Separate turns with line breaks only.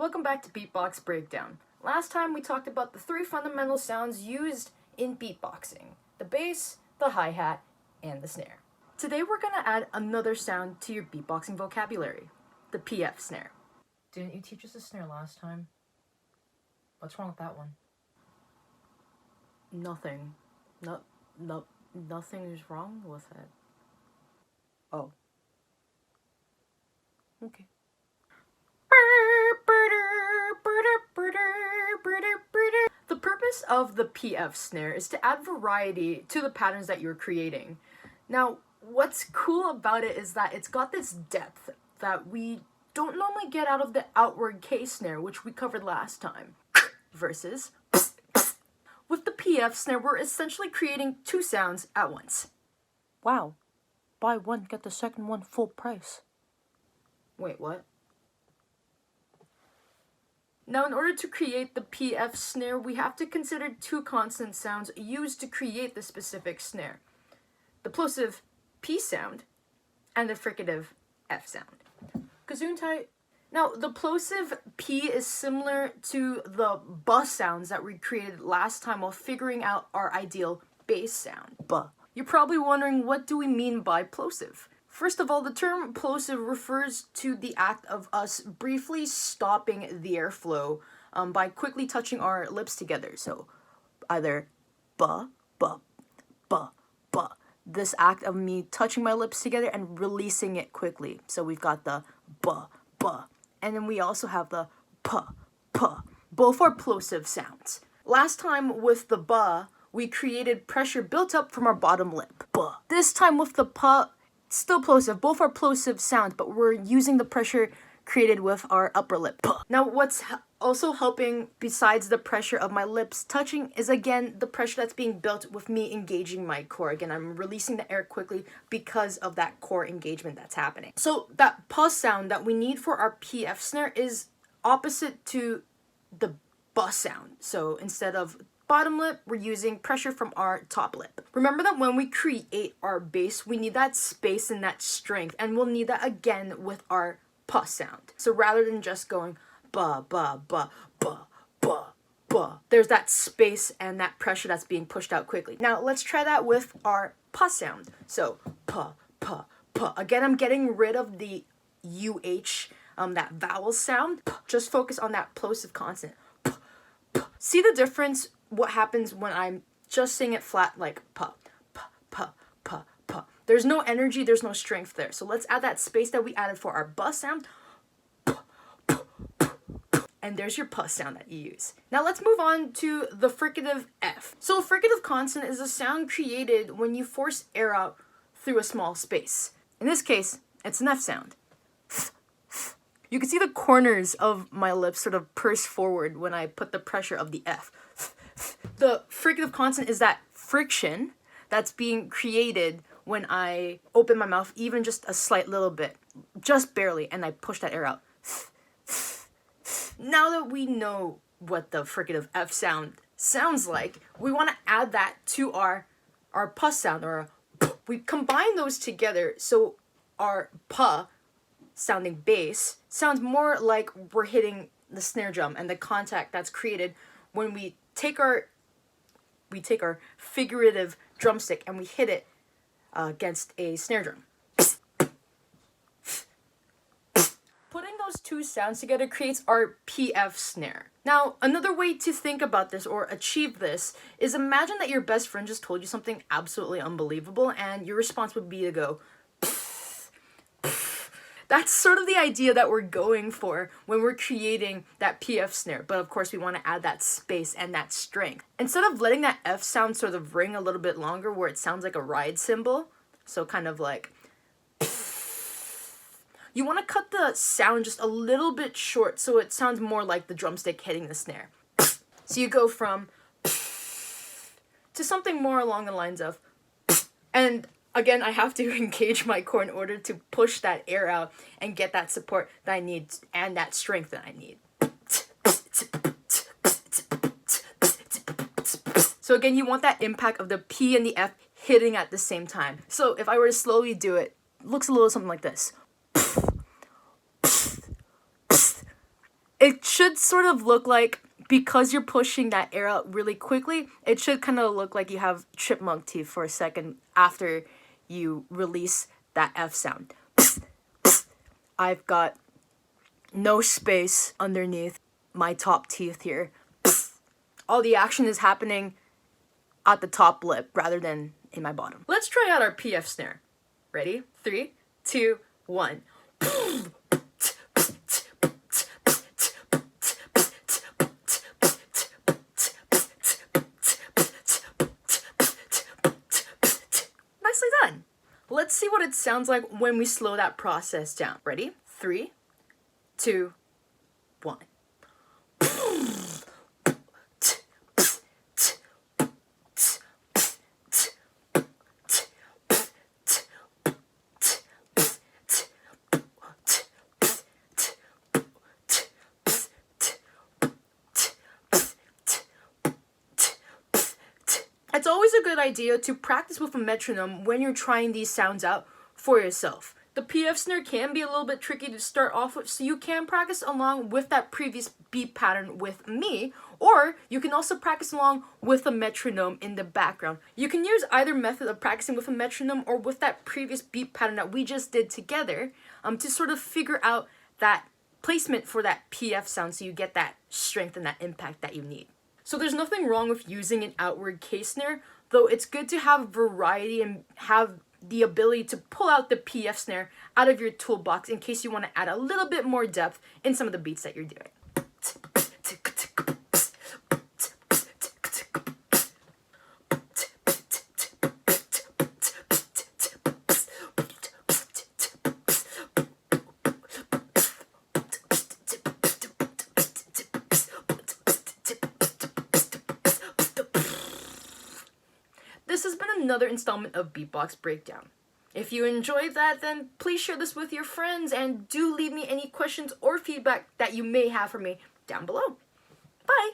Welcome back to Beatbox Breakdown. Last time we talked about the three fundamental sounds used in beatboxing: the bass, the hi-hat, and the snare. Today we're going to add another sound to your beatboxing vocabulary: the PF snare. Didn't you teach us the snare last time? What's wrong with that one? Nothing. Nothing is wrong with it. Oh. Okay. The purpose of the PF snare is to add variety to the patterns that you're creating. Now, what's cool about it is that it's got this depth that we don't normally get out of the outward K snare, which we covered last time. Versus, with the PF snare, we're essentially creating two sounds at once.
Wow. Buy one, get the second one full price.
Wait, what? Now, in order to create the PF snare, we have to consider two consonant sounds used to create the specific snare: the plosive P sound and the fricative F sound. Gesundheit. Now, the plosive P is similar to the B sounds that we created last time while figuring out our ideal bass sound.
B.
You're probably wondering, what do we mean by plosive? First of all, the term plosive refers to the act of us briefly stopping the airflow by quickly touching our lips together. So either ba, ba, ba, ba. This act of me touching my lips together and releasing it quickly. So we've got the ba, ba. And then we also have the pa, pa. Both are plosive sounds. Last time with the ba, we created pressure built up from our bottom lip. Ba. This time with the pa, still plosive. Both are plosive sounds, but we're using the pressure created with our upper lip. Now, what's also helping, besides the pressure of my lips touching, is again the pressure that's being built with me engaging my core. Again, I'm releasing the air quickly because of that core engagement that's happening. So that pause sound that we need for our PF snare is opposite to the bus sound. So instead of bottom lip, we're using pressure from our top lip. Remember that when we create our bass, we need that space and that strength, and we'll need that again with our pa sound. So rather than just going ba, ba, ba, ba, ba, ba, there's that space and that pressure that's being pushed out quickly. Now let's try that with our pa sound. So pa, pa, pa. Again, I'm getting rid of the UH, that vowel sound. Just focus on that plosive consonant. See the difference? What happens when I'm just saying it flat, like pa, pa, pa, pa, pa. There's no energy, there's no strength there. So let's add that space that we added for our ba sound. Pa, pa, pa, pa. And there's your pa sound that you use. Now let's move on to the fricative F. So a fricative consonant is a sound created when you force air out through a small space. In this case, it's an F sound. You can see the corners of my lips sort of purse forward when I put the pressure of the F. The fricative consonant is that friction that's being created when I open my mouth even just a slight little bit, just barely, and I push that air out. Now that we know what the fricative F sound sounds like, we want to add that to our pa sound, or we combine those together so our pa sounding bass sounds more like we're hitting the snare drum and the contact that's created when we take our figurative drumstick and we hit it against a snare drum. Putting those two sounds together creates our PF snare. Now, another way to think about this or achieve this is imagine that your best friend just told you something absolutely unbelievable and your response would be to go, that's sort of the idea that we're going for when we're creating that PF snare. But of course, we want to add that space and that strength. Instead of letting that F sound sort of ring a little bit longer where it sounds like a ride cymbal, so kind of like, you want to cut the sound just a little bit short so it sounds more like the drumstick hitting the snare. So you go from to something more along the lines of, and again, I have to engage my core in order to push that air out and get that support that I need and that strength that I need. So again, you want that impact of the P and the F hitting at the same time. So if I were to slowly do it, it looks a little something like this. it should sort of look like, because you're pushing that air out really quickly, it should kind of look like you have chipmunk teeth for a second after you release that F sound. I've got no space underneath my top teeth here. All the action is happening at the top lip rather than in my bottom. Let's try out our PF snare. Ready? 3, 2, 1. Nicely done. Let's see what it sounds like when we slow that process down. Ready? 3, 2, 1. It's always a good idea to practice with a metronome when you're trying these sounds out for yourself. The PF snare can be a little bit tricky to start off with, so you can practice along with that previous beat pattern with me, or you can also practice along with a metronome in the background. You can use either method of practicing with a metronome or with that previous beat pattern that we just did together to sort of figure out that placement for that PF sound so you get that strength and that impact that you need. So there's nothing wrong with using an outward case snare, though it's good to have variety and have the ability to pull out the PF snare out of your toolbox in case you want to add a little bit more depth in some of the beats that you're doing. This has been another installment of Beatbox Breakdown. If you enjoyed that, then please share this with your friends and do leave me any questions or feedback that you may have for me down below. Bye!